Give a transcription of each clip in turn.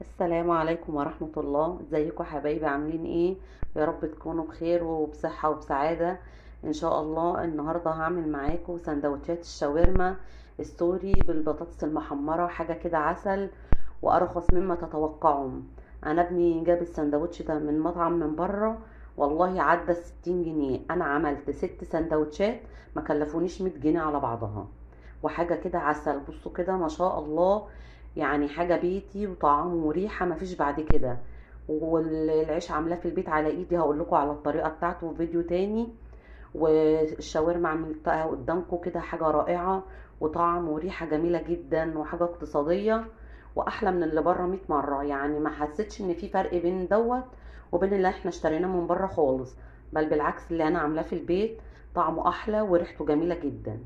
السلام عليكم ورحمة الله. ازيكم يا حبايبي؟ عاملين ايه؟ يا رب تكونوا بخير وبصحة وبسعادة ان شاء الله. النهاردة هعمل معاكم سندوتشات الشاورما السوري بالبطاطس المحمرة، حاجة كده عسل وارخص مما تتوقعون. انا ابني جاب السندوتش ده من مطعم من بره، والله عدى 60 جنيه. انا عملت 6 سندوتشات ما كلفونيش 100 جنيه على بعضها، وحاجة كده عسل. بصوا كده ما شاء الله، يعني حاجة بيتي وطعم وريحة مفيش بعد كده. والعيش عاملاه في البيت على ايدي، هقول لكم على الطريقة بتاعته في فيديو تاني. والشاورما عملتها قدامكم كده، حاجة رائعة وطعم وريحة جميلة جدا وحاجة اقتصادية واحلى من اللي بره 100 مرة. يعني ما حسيتش ان في فرق بين دوت وبين اللي احنا اشتريناه من بره خالص، بل بالعكس اللي انا عاملاه في البيت طعمه احلى وريحته جميلة جدا.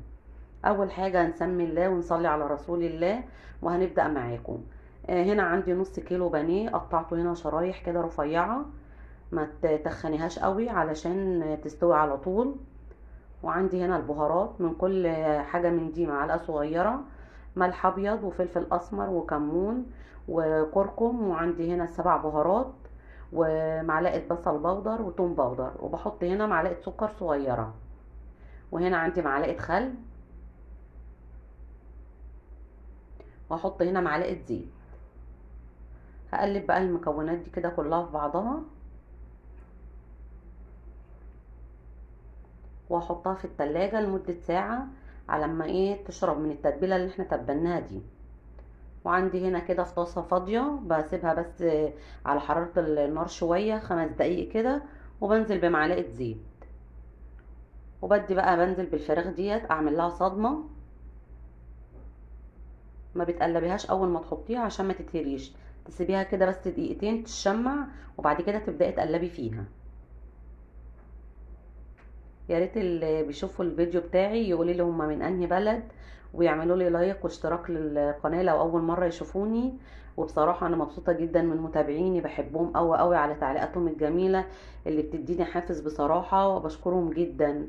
اول حاجة هنسمي الله ونصلي على رسول الله وهنبدأ معاكم. هنا عندي نص كيلو بانيه، قطعته هنا شرايح كده رفيعة، ما تخنيهاش قوي علشان تستوي على طول. وعندي هنا البهارات، من كل حاجة من دي معلقة صغيرة: ملح ابيض وفلفل اسمر وكمون وكركم، وعندي هنا 7 بهارات ومعلقة بصل بودر وتوم بودر، وبحط هنا معلقة سكر صغيرة، وهنا عندي معلقة خل، واحط هنا معلقة زيت. هقلب بقى المكونات دي كده كلها في بعضها، واحطها في التلاجة لمدة ساعة على ما ايه تشرب من التتبيلة اللي احنا تبلناها دي. وعندي هنا كده في طاسة فاضية بسيبها بس على حرارة النار شوية 5 دقايق كده، وبنزل بمعلقة زيت. وبدي بقى بنزل بالفراخ ديت اعمل لها صدمة. ما بتقلبيهاش اول ما تحطيها عشان ما تتهريش، تسيبيها كده بس دقيقتين تشمع، وبعد كده تبدأي تقلبي فيها. يا ريت اللي بيشوفوا الفيديو بتاعي يقولي لي هما من انهي بلد، ويعملوا لي لايك واشتراك للقناه لو اول مره يشوفوني. وبصراحه انا مبسوطه جدا من متابعيني، بحبهم قوي قوي على تعليقاتهم الجميله اللي بتديني حافز بصراحه، وبشكرهم جدا.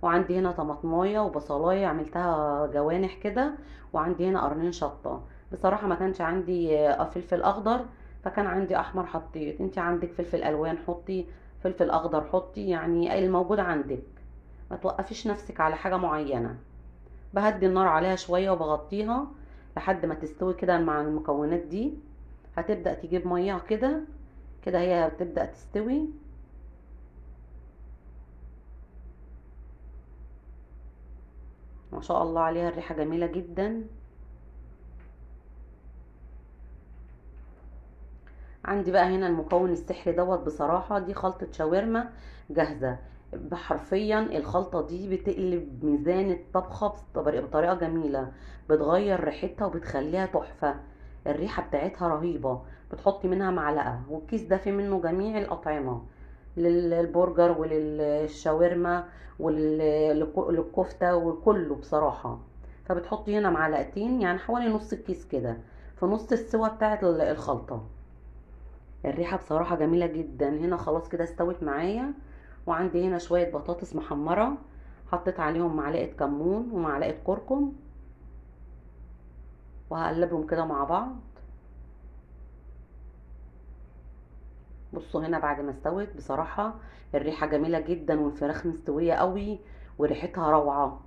وعندي هنا طماطمايه وبصلايه عملتها جوانح كده، وعندي هنا قرنين شطه. بصراحه ما كانش عندي فلفل اخضر، فكان عندي احمر حطيت. انت عندك فلفل الوان حطي، فلفل اخضر حطي، يعني اي الموجود عندك. ما توقفيش نفسك على حاجة معينة. بهدي النار عليها شوية وبغطيها لحد ما تستوي كده مع المكونات دي. هتبدأ تجيب مية كده، كده هي بتبدأ تستوي. ما شاء الله عليها، الريحة جميلة جدا. عندي بقى هنا المكون السحري دوت، بصراحة دي خلطة شاورما جاهزة. حرفيا الخلطة دي بتقلب ميزان الطبخة بطريقة جميلة، بتغير ريحتها وبتخليها تحفة. الريحة بتاعتها رهيبة. بتحطي منها معلقة، والكيس ده فيه منه جميع الأطعمة، للبرجر وللشاورما وللكفتة وكله بصراحة. فبتحطي هنا معلقتين، يعني حوالي نص الكيس كده، في نص السوا بتاعت الخلطة. الريحة بصراحة جميلة جدا. هنا خلاص كده استوت معايا. وعندي هنا شوية بطاطس محمرة، حطيت عليهم معلقة كمون ومعلقة كركم، وهقلبهم كده مع بعض. بصوا هنا بعد ما استوت بصراحة الريحة جميلة جدا، والفراخ مستوية قوي وريحتها روعة.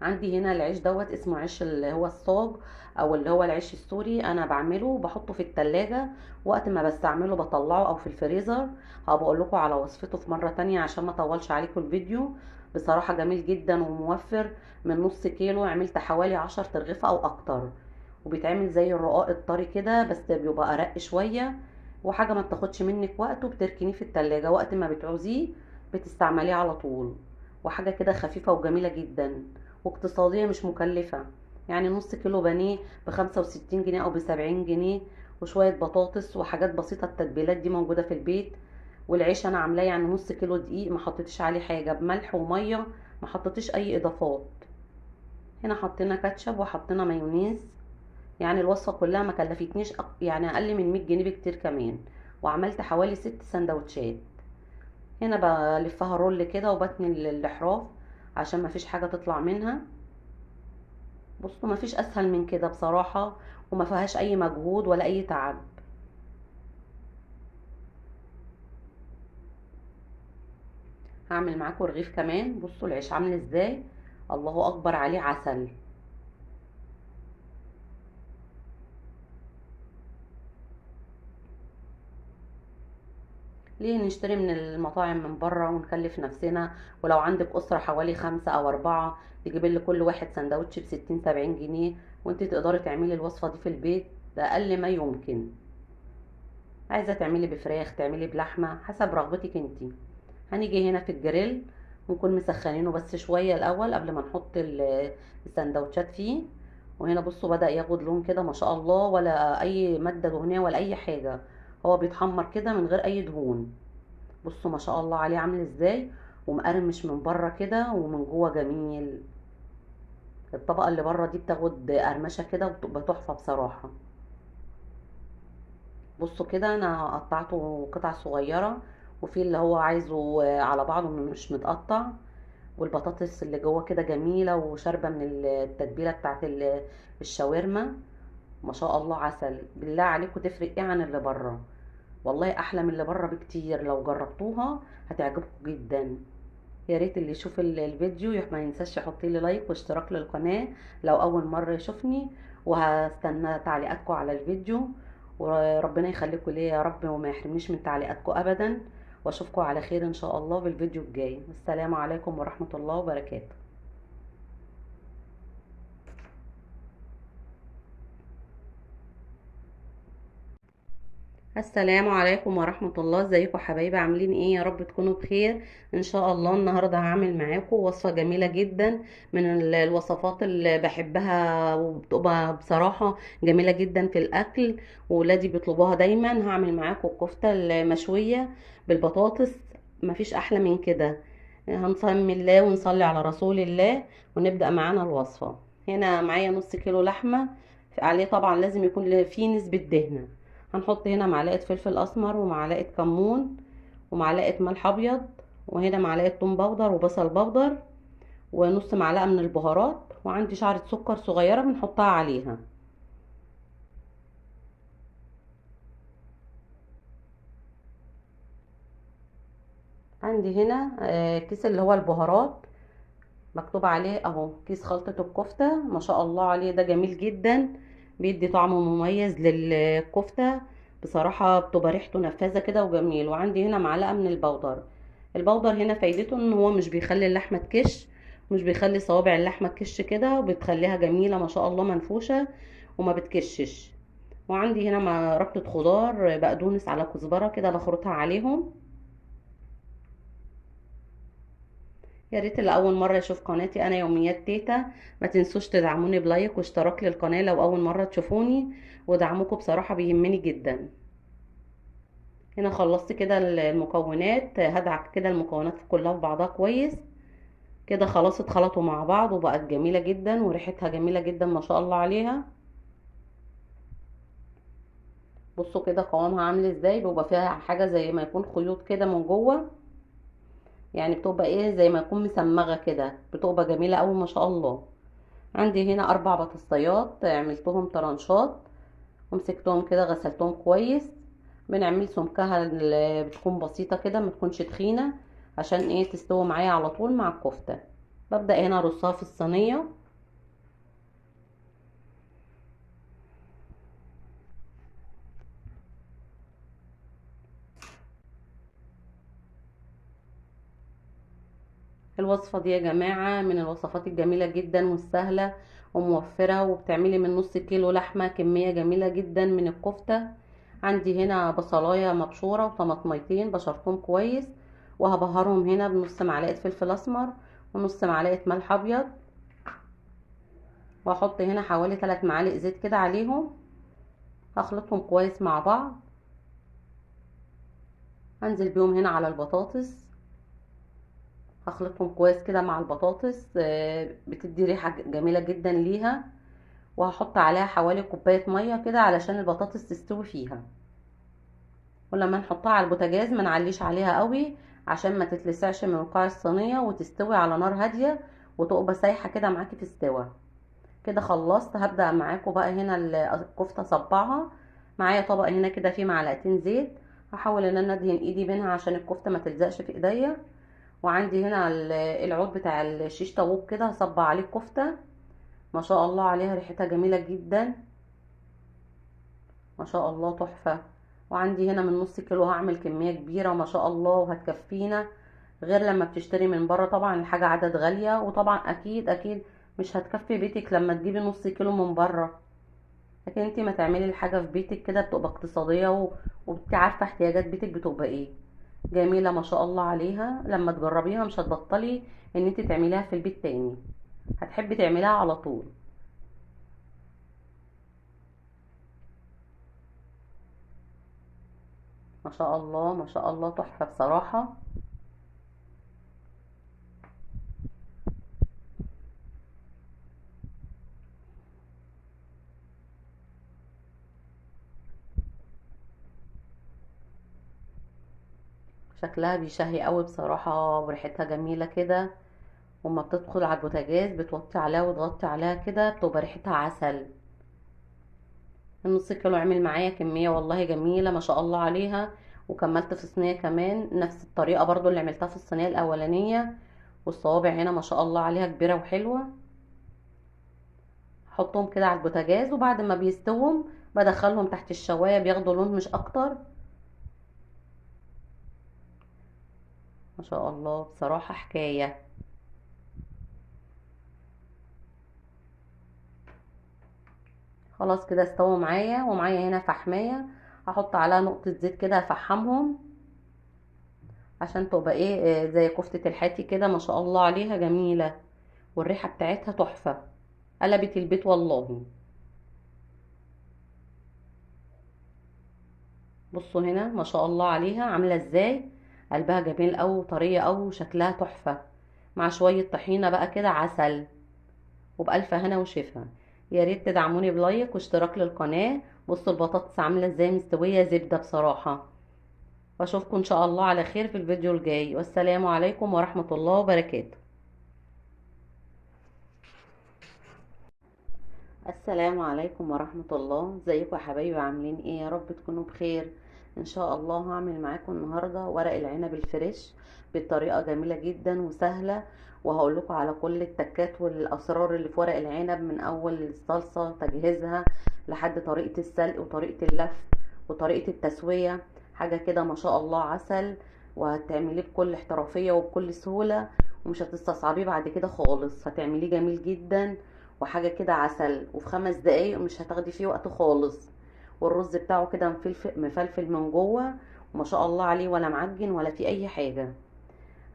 عندي هنا العيش دوت اسمه عيش اللي هو الصاج، او اللي هو العيش السوري. انا بعمله بحطه في التلاجة، وقت ما بستعمله بطلعه او في الفريزر. هبقى اقول لكم على وصفته في مرة تانية عشان ما اطولش عليكم الفيديو. بصراحة جميل جدا وموفر. من نص كيلو عملت حوالي 10 ترغيفة او اكتر، وبيتعمل زي الرقاق الطري كده بس بيبقى ارق شوية، وحاجة ما بتاخدش منك وقت، وبتركنيه في التلاجة وقت ما بتعوزيه بتستعمليه على طول. وحاجة كده خفيفة وجميلة جدا واقتصادية مش مكلفة. يعني نص كيلو بانيه ب65 جنيه أو ب70 جنيه، وشوية بطاطس وحاجات بسيطة. التتبيلات دي موجودة في البيت. والعيش أنا عاملاه يعني نص كيلو دقيق، ما حطيتش عليه حاجة، بملح ومية، ما حطيتش أي إضافات. هنا حطينا كاتشب وحطينا مايونيز. يعني الوصفة كلها ما كلفتنيش يعني أقل من 100 جنيه بكتير كمان. وعملت حوالي 6 سندوتشات. هنا بلفها رول كده وبتني الاحراف عشان ما فيش حاجة تطلع منها. بصوا مفيش اسهل من كده بصراحة، وما فيهاش اي مجهود ولا اي تعب. هعمل معاكم رغيف كمان. بصوا العيش عامل ازاي، الله اكبر عليه عسل. ليه نشتري من المطاعم من بره ونكلف نفسنا؟ ولو عندك اسرة حوالي 5 او 4، تجيب لكل واحد سندوتش ب60 70 جنيه، وانت تقدري تعملي الوصفة دي في البيت بأقل ما يمكن. عايزة تعملي بفراخ تعملي بلحمة حسب رغبتك انتي. هنيجي هنا في الجريل، ونكون مسخنينه بس شوية الأول قبل ما نحط السندوتشات فيه. وهنا بصوا بدأ ياخد لون كده ما شاء الله، ولا أي مادة دهنية ولا أي حاجة، هو بيتحمر كده من غير أي دهون. بصوا ما شاء الله عليه عامل ازاي، ومقرمش من بره كده ومن جوه جميل. الطبقة اللي بره دي بتاخد قرمشة كده وبتبقى تحفة بصراحة. بصوا كده انا قطعته قطع صغيرة، وفي اللي هو عايزه على بعضه مش متقطع. والبطاطس اللي جوه كده جميلة وشاربة من التتبيلة بتاعت الشاورما. ما شاء الله عسل. بالله عليكم تفرق ايه عن اللي بره؟ والله احلى من اللي بره بكتير، لو جربتوها هتعجبكم جدا. يا ريت اللي يشوف الفيديو ما ينساش يحط لي لايك واشتراك للقناة لو اول مرة يشوفني. وهستنى تعليقاتكم على الفيديو، وربنا يخليكم ليا يا رب وما يحرمنيش من تعليقاتكم ابدا. واشوفكم على خير ان شاء الله في الفيديو الجاي. السلام عليكم ورحمة الله وبركاته. السلام عليكم ورحمة الله. ازيكم حبايبي عاملين ايه؟ يا رب تكونوا بخير ان شاء الله. النهاردة هعمل معاكم وصفة جميلة جدا، من الوصفات اللي بحبها وبتبقى بصراحة جميلة جدا في الاكل، وولادي بيطلبوها دايما. هعمل معاكم الكفتة المشوية بالبطاطس، مفيش احلى من كده. هنسمي الله ونصلي على رسول الله ونبدأ معانا الوصفة. هنا معايا نص كيلو لحمة، عليه طبعا لازم يكون فيه نسبة دهنة. هنحط هنا معلقة فلفل اسمر ومعلقة كمون ومعلقة ملح ابيض، وهنا معلقة توم باودر وبصل باودر ونص معلقة من البهارات، وعندي شعرة سكر صغيرة بنحطها عليها. عندي هنا كيس اللي هو البهارات، مكتوب عليه اهو كيس خلطة الكفتة. ما شاء الله عليه ده جميل جدا، بيدي طعم مميز للكفتة بصراحة، بتبقى ريحته نفاذة كده وجميل. وعندي هنا معلقة من البودر. البودر هنا فايدته ان هو مش بيخلي اللحمة تكش، مش بيخلي صوابع اللحمة تكش كده، وبتخليها جميلة ما شاء الله منفوشة وما بتكشش. وعندي هنا ربطة خضار بقدونس على كزبرة كده بخرطها عليهم. يا ريت اللي اول مره يشوف قناتي انا يوميات تيتا ما تنسوش تدعموني بلايك واشتراك للقناه لو اول مره تشوفوني، ودعمكم بصراحه بيهمني جدا. هنا خلصت كده المكونات، هدعك كده المكونات كلها في بعضها كويس كده. خلاص اتخلطوا مع بعض وبقت جميله جدا وريحتها جميله جدا ما شاء الله عليها. بصوا كده قوامها عامل ازاي، بيبقى فيها حاجه زي ما يكون خيوط كده من جوه، يعني بتبقى ايه زي ما يكون مسمغه كده، بتبقى جميله قوي ما شاء الله. عندي هنا 4 بطاطسيات عملتهم طرنشات ومسكتهم كده غسلتهم كويس. بنعمل سمكها اللي بتكون بسيطة كده ما تكونش تخينة، عشان ايه تستوي معايا على طول مع الكفتة. ببدأ هنا ارصها في الصينية. الوصفة دي يا جماعة من الوصفات الجميلة جدا والسهلة وموفرة، وبتعملي من نص كيلو لحمة كمية جميلة جدا من الكفتة. عندي هنا بصلاية مبشورة وطماطميتين بشرتهم كويس، وهبهرهم هنا بنص معلقة فلفل اسمر ونص معلقة ملح ابيض، واحط هنا حوالي 3 معالق زيت كده عليهم. هخلطهم كويس مع بعض. هنزل بيهم هنا على البطاطس، هخلطهم كويس كده مع البطاطس، بتدي ريحة جميلة جدا ليها. وهحط عليها حوالي كوباية مية كده علشان البطاطس تستوي فيها. ولما نحطها على البوتاجاز ما نعليش عليها قوي عشان ما تتلسعش من قاع الصينية، وتستوي على نار هادية وتبقى سايحة كده معاكي في السوا. كده خلصت. هبدأ معاكم بقى هنا الكفتة اصبعها. معايا طبق هنا كده فيه معلقتين زيت، هحاول ان انا ادهن ايدي بينها عشان الكفتة ما تلزقش في ايديا. وعندي هنا العود بتاع الشيش طاووق كده هصبع عليه الكفتة. ما شاء الله عليها، ريحتها جميلة جدا، ما شاء الله تحفة. وعندي هنا من نص كيلو، هعمل كمية كبيرة وما شاء الله وهتكفينا، غير لما بتشتري من بره طبعا الحاجة عدد غالية، وطبعا اكيد اكيد مش هتكفي بيتك لما تجيبي نص كيلو من بره. لكن انتي ما تعملي الحاجة في بيتك كده بتبقى اقتصادية وبتبقي عارفة احتياجات بيتك بتبقى ايه. جميلة ما شاء الله عليها، لما تجربيها مش هتبطلي ان انتي تعمليها في البيت تاني، هتحبي تعمليها على طول. ما شاء الله ما شاء الله تحفة بصراحة. شكلها بيشهي قوي بصراحة، وريحتها جميلة كده. وما بتدخل على البوتاجاز بتوطي عليها وتغطي عليها كده بتبقى ريحتها عسل. النص كيلو عمل معايا كمية والله جميلة ما شاء الله عليها. وكملت في صينية كمان نفس الطريقة برضو اللي عملتها في الصينية الأولانية. والصوابع هنا ما شاء الله عليها كبيرة وحلوة. حطهم كده على البوتاجاز، وبعد ما بيستوهم بدخلهم تحت الشواية بياخدوا لون مش أكتر. ما شاء الله بصراحة حكاية. خلاص كده استووا معايا، ومعايا هنا فحمية هحط عليها نقطة زيت كده افحمهم عشان تبقى ايه زي كفتة الحاتي كده ما شاء الله عليها جميلة. والريحة بتاعتها تحفة، قلبت البيت والله. بصوا هنا ما شاء الله عليها عاملة ازاي، قلبها جميل اوي وطرية اوي وشكلها تحفة، مع شوية طحينة بقى كده عسل. وبألف هنا وشفا. يا ريت تدعموني بلايك واشتراك للقناة. بصوا البطاطس عاملة ازاي مستوية زبدة بصراحة. واشوفكم ان شاء الله على خير في الفيديو الجاي، والسلام عليكم ورحمة الله وبركاته. السلام عليكم ورحمة الله، ازيكم يا حبايبي عاملين ايه؟ يا رب تكونوا بخير. ان شاء الله هعمل معاكم النهاردة ورق العنب الفريش بطريقة جميلة جدا وسهلة. وهقول لكم على كل التكات والاسرار اللي في ورق العنب، من اول الصلصة تجهيزها لحد طريقة السلق وطريقة اللف وطريقة التسوية. حاجة كده ما شاء الله عسل، وهتعمليه بكل احترافية وبكل سهولة، ومش هتستصعبيه بعد كده خالص، هتعمليه جميل جدا وحاجة كده عسل، وفي 5 دقايق مش هتاخدي فيه وقت خالص. والرز بتاعه كده مفلفل من جوه وما شاء الله عليه، ولا معجن ولا في اي حاجة.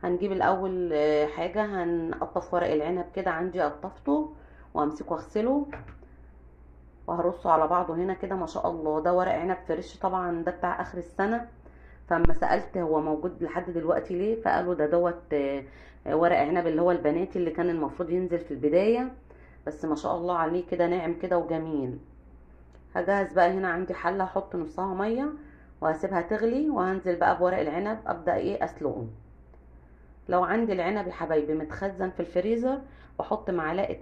هنجيب الاول حاجة هنقطف ورق العنب كده، عندي قطفته وامسكه اغسله وهرصه على بعضه هنا كده. ما شاء الله ده ورق عنب فريش طبعا، ده بتاع اخر السنة. فاما سألت هو موجود لحد دلوقتي ليه، فقالوا ده دوت ورق عنب اللي هو البناتي اللي كان المفروض ينزل في البداية. بس ما شاء الله عليه كده ناعم كده وجميل. هجهز بقى هنا عندي حلة، احط نصها مية وهسيبها تغلي، وهنزل بقى بورق العنب ابدأ ايه اسلقه. لو عندي العنب يا حبايبي متخزن في الفريزر بحط معلقة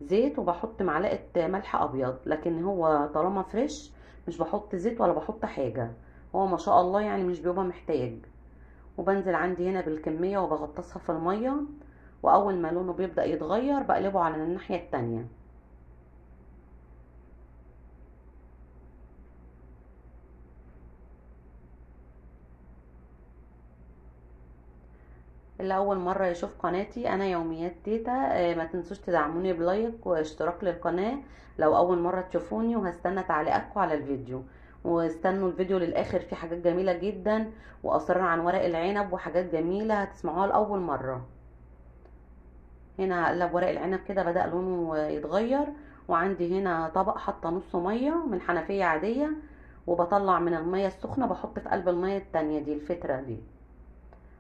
زيت، وبحط معلقة ملح ابيض. لكن هو طالما فريش مش بحط زيت ولا بحط حاجة، هو ما شاء الله يعني مش بيبقى محتاج. وبنزل عندي هنا بالكمية وبغطسها في المية، واول ما لونه بيبدأ يتغير بقلبه على الناحية التانية. اللي اول مرة يشوف قناتي انا يوميات تيتا، ما تنسوش تدعموني بلايك واشتراك للقناة لو اول مرة تشوفوني، وهستنى تعليقاتكم على الفيديو. واستنوا الفيديو للاخر، فيه حاجات جميلة جدا واسرار عن ورق العنب وحاجات جميلة هتسمعوها لاول مرة. هنا هقلب ورق العنب كده بدأ لونه يتغير. وعندي هنا طبق حاطه نص مية من حنفية عادية، وبطلع من المية السخنة بحط في قلب المية التانية دي الفترة دي،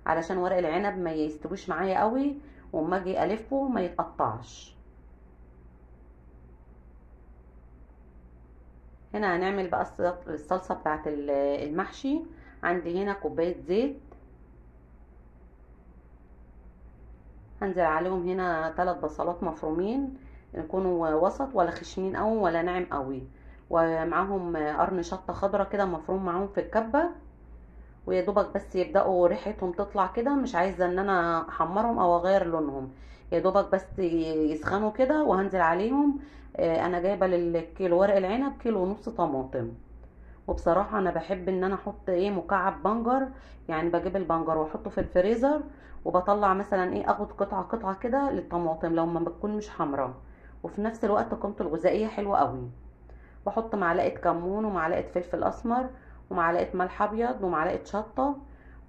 علشان ورق العنب ما يستويش معايا قوي، وما اجي الفه ما يتقطعش. هنا هنعمل بقى الصلصة بتاعت المحشي. عندي هنا كوباية زيت، هنزل عليهم هنا 3 بصلات مفرومين، يكونوا وسط، ولا خشنين قوي ولا ناعم قوي. ومعاهم قرن شطه خضرة كده مفروم معاهم في الكبه، ويا دوبك بس يبداوا ريحتهم تطلع كده. مش عايزه ان انا احمرهم او اغير لونهم، يا دوبك بس يسخنوا كده وهنزل عليهم. انا جايبه للكيلو ورق العنب كيلو ونص طماطم. وبصراحه انا بحب ان انا احط مكعب بنجر، يعني بجيب البنجر واحطه في الفريزر، وبطلع مثلا اخد قطعه قطعه كده للطماطم لو ما بتكون مش حمراء، وفي نفس الوقت قيمته الغذائيه حلوه قوي. واحط معلقه كمون ومعلقه فلفل اسمر ومعلقه ملح ابيض ومعلقه شطه.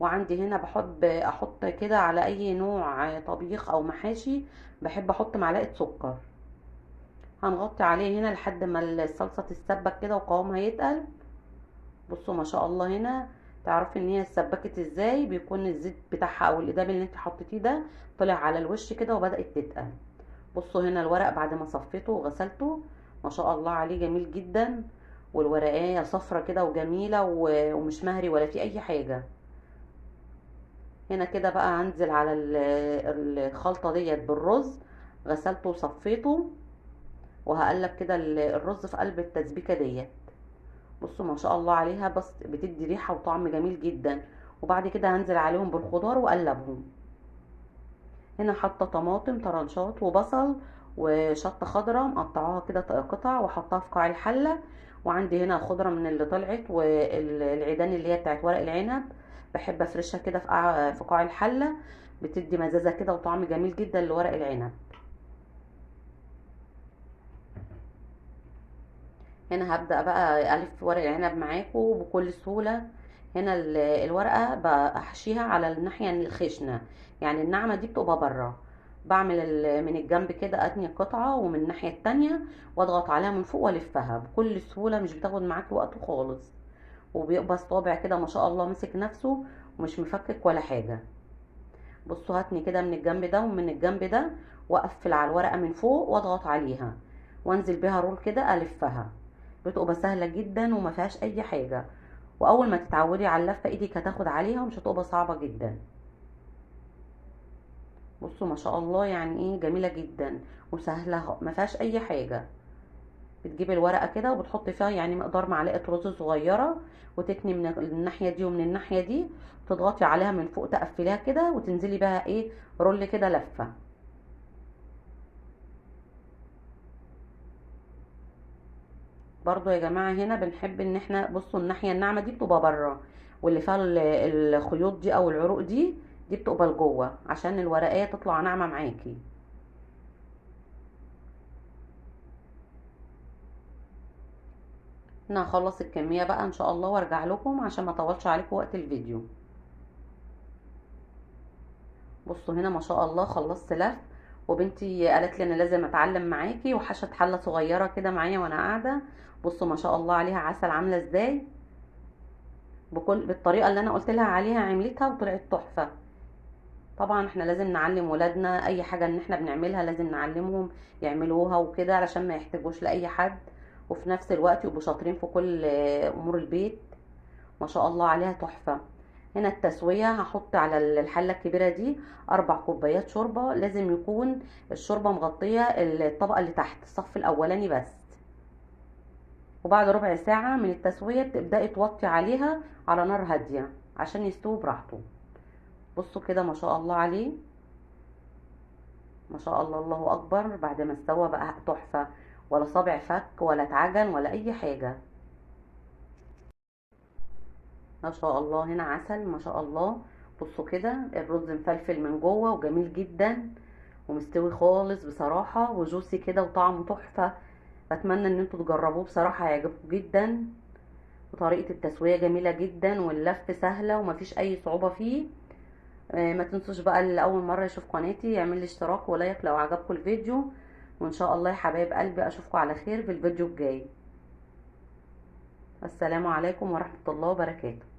وعندي هنا بحب احط كده على اي نوع طبيخ او محاشي، بحب احط معلقه سكر. هنغطي عليه هنا لحد ما الصلصه تتسبك كده وقوامها يتقل. بصوا ما شاء الله، هنا تعرفي ان هي اتسبكت ازاي، بيكون الزيت بتاعها او الادام اللي انت حطيتيه ده طلع على الوش كده وبدات تتقل. بصوا هنا الورق بعد ما صفيته وغسلته، ما شاء الله عليه جميل جدا. والورقايه صفرة كده وجميله ومش مهري ولا في اي حاجه. هنا كده بقى هنزل على الخلطه ديت بالرز، غسلته وصفيته، وهقلب كده الرز في قلب التسبيكه ديت. بصوا ما شاء الله عليها، بس بتدي ريحه وطعم جميل جدا. وبعد كده هنزل عليهم بالخضار واقلبهم. هنا حاطه طماطم طرنشات وبصل وشطه خضراء مقطعاها كده قطع وحطها في قاع الحله. وعندي هنا خضره من اللي طلعت، والعيدان اللي هي بتاعت ورق العنب بحب افرشها كده في قاع الحله، بتدي مزازه كده وطعم جميل جدا لورق العنب. هنا هبدأ بقى ألف ورق العنب معاكم بكل سهولة. هنا الورقة بحشيها على الناحية الخشنة، يعني الناعمة دي بتبقى بره. بعمل من الجنب كده أتني قطعة، ومن الناحية التانية واضغط عليها من فوق والفها بكل سهولة، مش بتاخد معاك وقت خالص. وبيبقى صابع كده ما شاء الله ماسك نفسه ومش مفكك ولا حاجة. بصوا هاتني كده من الجنب ده ومن الجنب ده، واقفل على الورقة من فوق واضغط عليها، وانزل بيها رول كده الفها. بتبقى سهله جدا وما فيهاش اي حاجه. واول ما تتعودي على اللفه ايدك هتاخد عليها ومش هتبقى صعبه جدا. بصوا ما شاء الله، يعني جميله جدا وسهله ما فيهاش اي حاجه. بتجيبي الورقه كده وبتحطي فيها يعني مقدار معلقه رز صغيره، وتتني من الناحيه دي ومن الناحيه دي، تضغطي عليها من فوق تقفليها كده وتنزلي بها رول كده لفه. برضو يا جماعة هنا بنحب ان احنا، بصوا الناحية الناعمة دي بتبقى بره، واللي فيها الخيوط دي او العروق دي بتبقى لجوه عشان الورقية تطلع ناعمة معاكي. هنا هخلص الكمية بقى ان شاء الله وارجع لكم عشان ما اطولش عليكم وقت الفيديو. بصوا هنا ما شاء الله خلصت لف، وبنتي قالت لي انا لازم اتعلم معاكي، وحشت حلة صغيرة كده معايا وانا قاعدة. بصوا ما شاء الله عليها عسل عاملة ازاي، بالطريقة اللي انا قلت لها عليها عملتها وطلعت تحفة. طبعا احنا لازم نعلم ولادنا اي حاجة ان احنا بنعملها، لازم نعلمهم يعملوها وكده علشان ما يحتاجوش لاي حد، وفي نفس الوقت يبقوا شاطرين في كل امور البيت. ما شاء الله عليها تحفة. هنا التسوية هحط على الحلة الكبيرة دي 4 كوبايات شوربة، لازم يكون الشوربة مغطية الطبقة اللي تحت الصف الاولاني بس. وبعد ربع ساعة من التسوية بتبدأي توطي عليها على نار هادية عشان يستوي براحته. بصوا كده ما شاء الله عليه، ما شاء الله الله اكبر. بعد ما استوى بقى تحفة، ولا صابع فك ولا اتعجن ولا اي حاجة. ما شاء الله هنا عسل ما شاء الله. بصوا كده الرز مفلفل من جوه وجميل جدا ومستوي خالص بصراحة، وجوسي كده وطعمه تحفة. بتمنى ان انتوا تجربوه بصراحة، هيعجبكم جدا. وطريقة التسوية جميلة جدا، واللف سهلة ومفيش اي صعوبة فيه. ما تنسوش بقى اللي اول مرة يشوف قناتي يعمل لي اشتراك ولايك لو عجبكم الفيديو. وان شاء الله يا حبايب قلبي اشوفكم على خير في الفيديو الجاي. السلام عليكم ورحمة الله وبركاته.